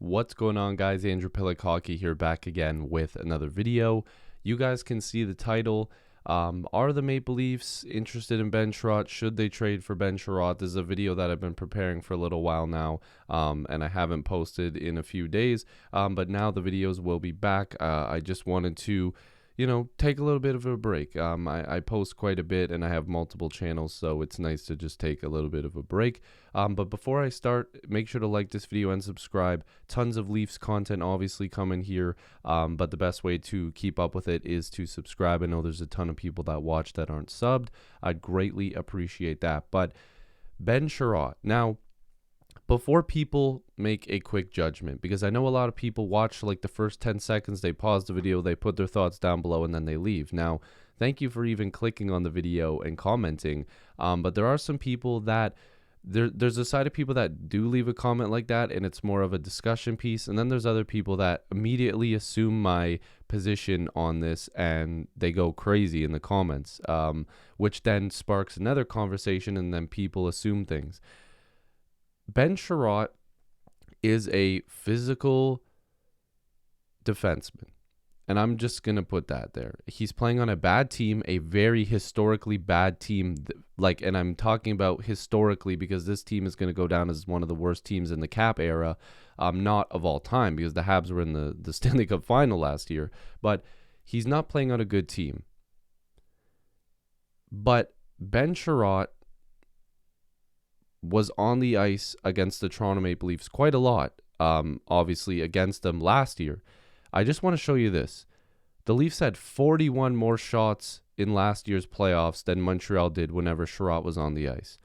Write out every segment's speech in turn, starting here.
What's going on, guys? Andrew Piluk Hockey here, back again with another video. You guys can see the title. Are the Maple Leafs interested in Ben Chiarot? Should they trade for Ben Chiarot? This is a video that I've been preparing for a little while now, and I haven't posted in a few days, but now the videos will be back. I just wanted to take a little bit of a break. I post quite a bit and I have multiple channels, so it's nice to just take a little bit of a break. But before I start, make sure to like this video and subscribe. Tons of Leafs content obviously coming here, but the best way to keep up with it is to subscribe. I know there's a ton of people that watch that aren't subbed. I'd greatly appreciate that. But Ben Chiarot. Now, before people make a quick judgment, because I know a lot of people watch like the first 10 seconds, they pause the video, they put their thoughts down below, and then they leave. Now, thank you for even clicking on the video and commenting, but there are some people that, there's a side of people that do leave a comment like that, and it's more of a discussion piece, and then there's other people that immediately assume my position on this, and they go crazy in the comments, which then sparks another conversation, and then people assume things. Ben Chiarot is a physical defenseman, and I'm just going to put that there. He's playing on a bad team, a very historically bad team, and I'm talking about historically because this team is going to go down as one of the worst teams in the Cap era, not of all time, because the Habs were in the Stanley Cup final last year, but he's not playing on a good team. But Ben Chiarot was on the ice against the Toronto Maple Leafs quite a lot, obviously against them last year. I just want to show you this. The Leafs had 41 more shots in last year's playoffs than Montreal did whenever Chiarot was on the ice.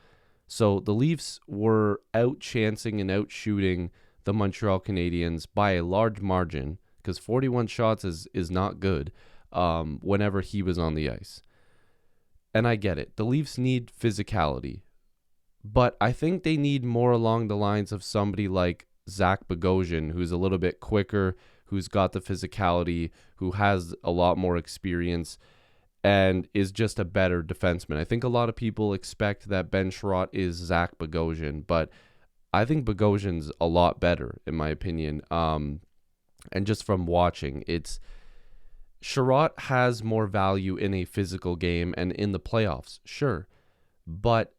So the Leafs were out-chancing and out-shooting the Montreal Canadiens by a large margin, because 41 shots is not good whenever he was on the ice. And I get it. The Leafs need physicality. But I think they need more along the lines of somebody like Zach Bogosian, who's a little bit quicker, who's got the physicality, who has a lot more experience, and is just a better defenseman. I think a lot of people expect that Ben Chiarot is Zach Bogosian, but I think Bogosian's a lot better, in my opinion. And just from watching, Chiarot has more value in a physical game and in the playoffs, sure, but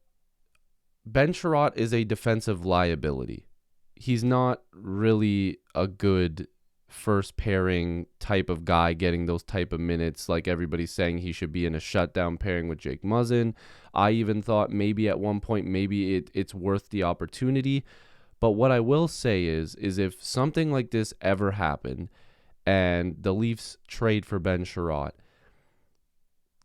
Ben Chiarot is a defensive liability. He's not really a good first pairing type of guy getting those type of minutes like everybody's saying he should be in a shutdown pairing with Jake Muzzin. I even thought maybe at one point maybe it's worth the opportunity. But what I will say is if something like this ever happened and the Leafs trade for Ben Chiarot,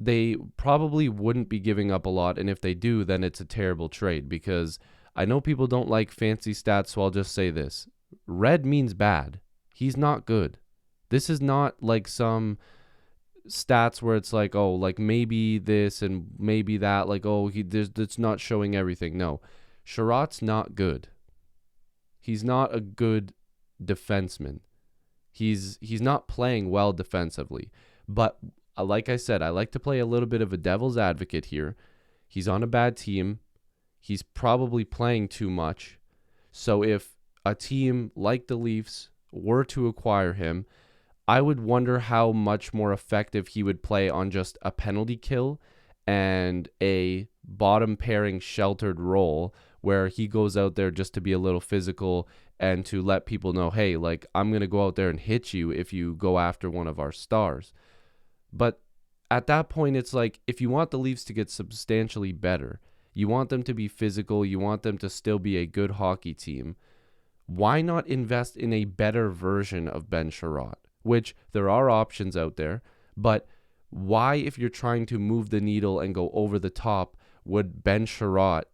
they probably wouldn't be giving up a lot, and if they do, then it's a terrible trade, because I know people don't like fancy stats, so I'll just say this. Red means bad. He's not good. This is not like some stats where it's like, oh, like maybe this and maybe that, like, oh, it's not showing everything. No, Chiarot's not good. He's not a good defenseman. He's not playing well defensively, but like I said, I like to play a little bit of a devil's advocate here. He's on a bad team. He's probably playing too much. So if a team like the Leafs were to acquire him, I would wonder how much more effective he would play on just a penalty kill and a bottom pairing sheltered role where he goes out there just to be a little physical and to let people know, hey, like, I'm going to go out there and hit you if you go after one of our stars. But at that point, it's like, if you want the Leafs to get substantially better, you want them to be physical, you want them to still be a good hockey team, why not invest in a better version of Ben Chiarot? Which there are options out there, but why, if you're trying to move the needle and go over the top, would Ben Chiarot,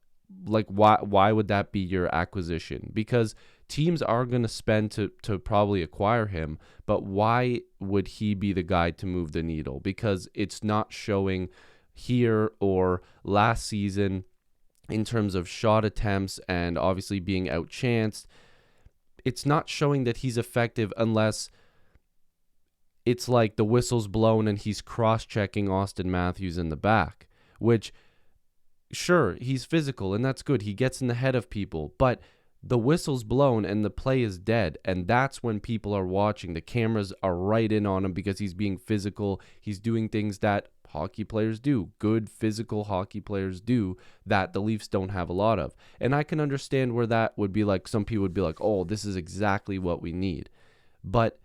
like, why would that be your acquisition? Because teams are going to spend to probably acquire him, but why would he be the guy to move the needle? Because it's not showing here or last season in terms of shot attempts and obviously being outchanced. It's not showing that he's effective unless it's like the whistle's blown and he's cross-checking Austin Matthews in the back, which, sure, he's physical and that's good. He gets in the head of people, but the whistle's blown and the play is dead. And that's when people are watching. The cameras are right in on him because he's being physical. He's doing things that hockey players do, good physical hockey players do, that the Leafs don't have a lot of. And I can understand where that would be like, some people would be like, oh, this is exactly what we need. But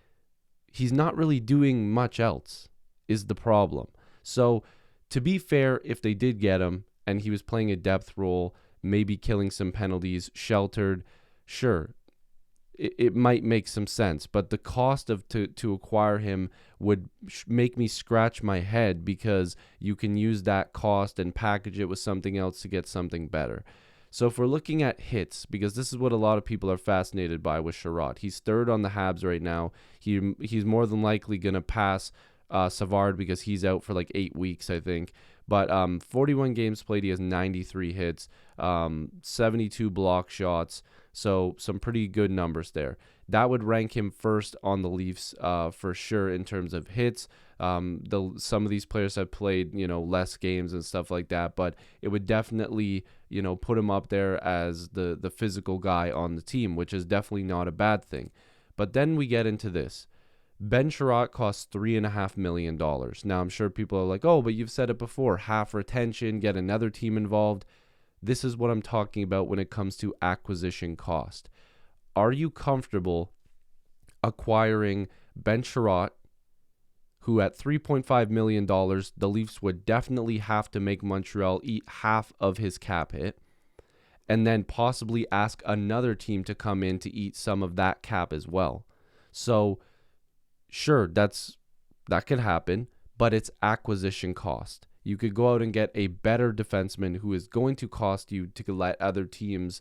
he's not really doing much else is the problem. So to be fair, if they did get him and he was playing a depth role, maybe killing some penalties, sheltered, sure, it might make some sense. But the cost of to acquire him would make me scratch my head, because you can use that cost and package it with something else to get something better. So if we're looking at hits, because this is what a lot of people are fascinated by with Chiarot, he's third on the Habs right now. He's more than likely going to pass Savard because he's out for like 8 weeks, I think. But 41 games played, he has 93 hits, 72 block shots. So some pretty good numbers there. That would rank him first on the Leafs for sure in terms of hits. Some of these players have played, less games and stuff like that, but it would definitely, put him up there as the physical guy on the team, which is definitely not a bad thing. But then we get into this. Ben Chiarot costs $3.5 million. Now, I'm sure people are like, oh, but you've said it before, half retention, get another team involved. This is what I'm talking about when it comes to acquisition cost. Are you comfortable acquiring Ben Chiarot, who at $3.5 million, the Leafs would definitely have to make Montreal eat half of his cap hit, and then possibly ask another team to come in to eat some of that cap as well? So sure, that could happen, but it's acquisition cost. You could go out and get a better defenseman who is going to cost you to let other teams,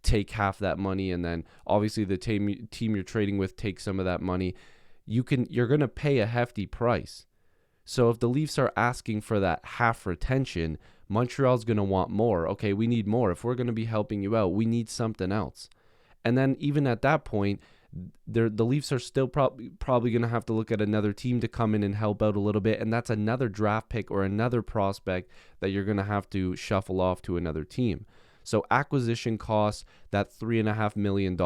take half that money, and then obviously the team you're trading with take some of that money. You're going to pay a hefty price. So if the Leafs are asking for that half retention, Montreal's going to want more. Okay, we need more. If we're going to be helping you out, we need something else. And then even at that point, the Leafs are still probably going to have to look at another team to come in and help out a little bit, and that's another draft pick or another prospect that you're going to have to shuffle off to another team. So acquisition costs, that $3.5 million,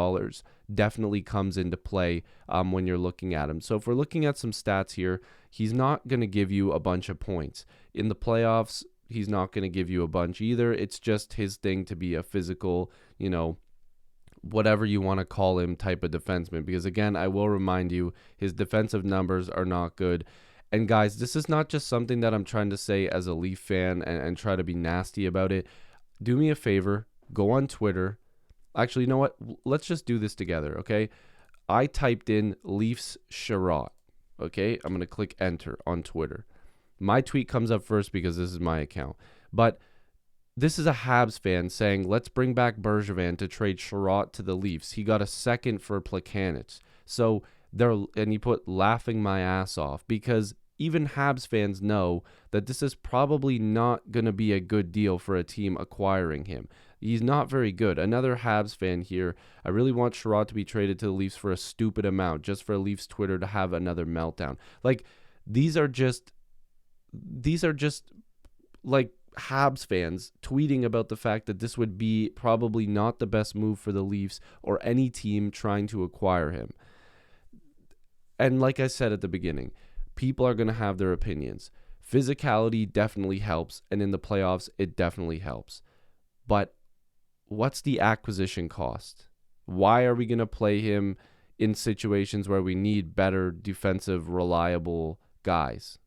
definitely comes into play when you're looking at him. So if we're looking at some stats here, he's not going to give you a bunch of points. In the playoffs, he's not going to give you a bunch either. It's just his thing to be a physical, whatever you want to call him, type of defenseman. Because again, I will remind you, his defensive numbers are not good. And guys, this is not just something that I'm trying to say as a Leaf fan and try to be nasty about it. Do me a favor, go on Twitter. Actually, you know what? Let's just do this together, okay? I typed in Leafs Chiarot, okay? I'm going to click enter on Twitter. My tweet comes up first because this is my account. But this is a Habs fan saying, let's bring back Bergevin to trade Chiarot to the Leafs. He got a second for Plekanec. So and he put laughing my ass off, because even Habs fans know that this is probably not going to be a good deal for a team acquiring him. He's not very good. Another Habs fan here. I really want Chiarot to be traded to the Leafs for a stupid amount, just for Leafs Twitter to have another meltdown. Like, these are just like Habs fans tweeting about the fact that this would be probably not the best move for the Leafs or any team trying to acquire him. And like I said at the beginning, people are going to have their opinions. Physicality definitely helps, and in the playoffs, it definitely helps. But what's the acquisition cost? Why are we going to play him in situations where we need better defensive, reliable guys?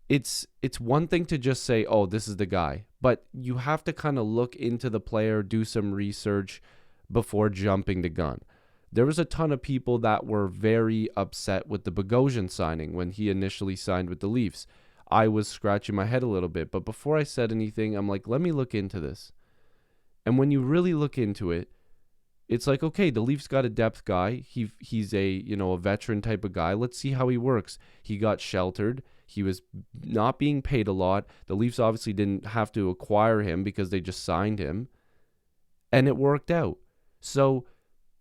It's one thing to just say, oh, this is the guy. But you have to kind of look into the player, do some research before jumping the gun. There was a ton of people that were very upset with the Bogosian signing when he initially signed with the Leafs. I was scratching my head a little bit, but before I said anything, I'm like, let me look into this. And when you really look into it, it's like, okay, the Leafs got a depth guy. He's a veteran type of guy. Let's see how he works. He got sheltered. He was not being paid a lot. The Leafs obviously didn't have to acquire him because they just signed him, and it worked out. So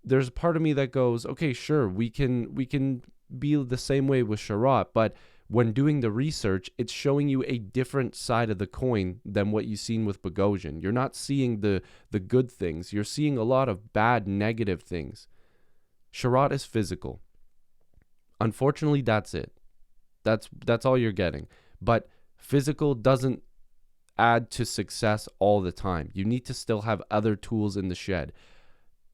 there's a part of me that goes, okay, sure, we can be the same way with Chiarot, but when doing the research, it's showing you a different side of the coin than what you've seen with Bogosian. You're not seeing the good things. You're seeing a lot of bad, negative things. Chiarot is physical. Unfortunately, that's it. That's all you're getting. But physical doesn't add to success all the time. You need to still have other tools in the shed.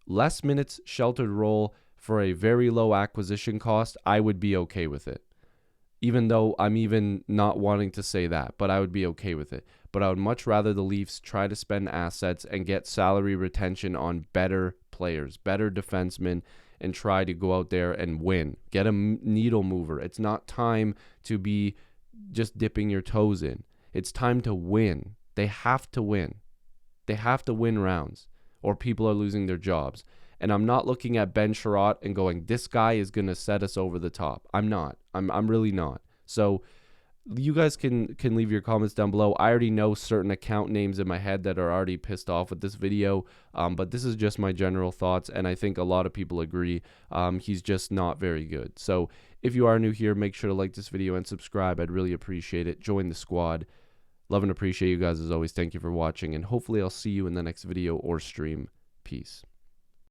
Less minutes, sheltered role for a very low acquisition cost, I would be okay with it. Even though I'm even not wanting to say that, but I would be okay with it. But I would much rather the Leafs try to spend assets and get salary retention on better players, better defensemen, and try to go out there and win. Get a needle mover. It's not time to be just dipping your toes in. It's time to win. They have to win. They have to win rounds, or people are losing their jobs. And I'm not looking at Ben Chiarot and going, this guy is going to set us over the top. I'm not. I'm really not. So you guys can leave your comments down below. I already know certain account names in my head that are already pissed off with this video, but this is just my general thoughts, and I think a lot of people agree. He's just not very good. So if you are new here, make sure to like this video and subscribe. I'd really appreciate it. Join the squad. Love and appreciate you guys as always. Thank you for watching, and hopefully I'll see you in the next video or stream. Peace.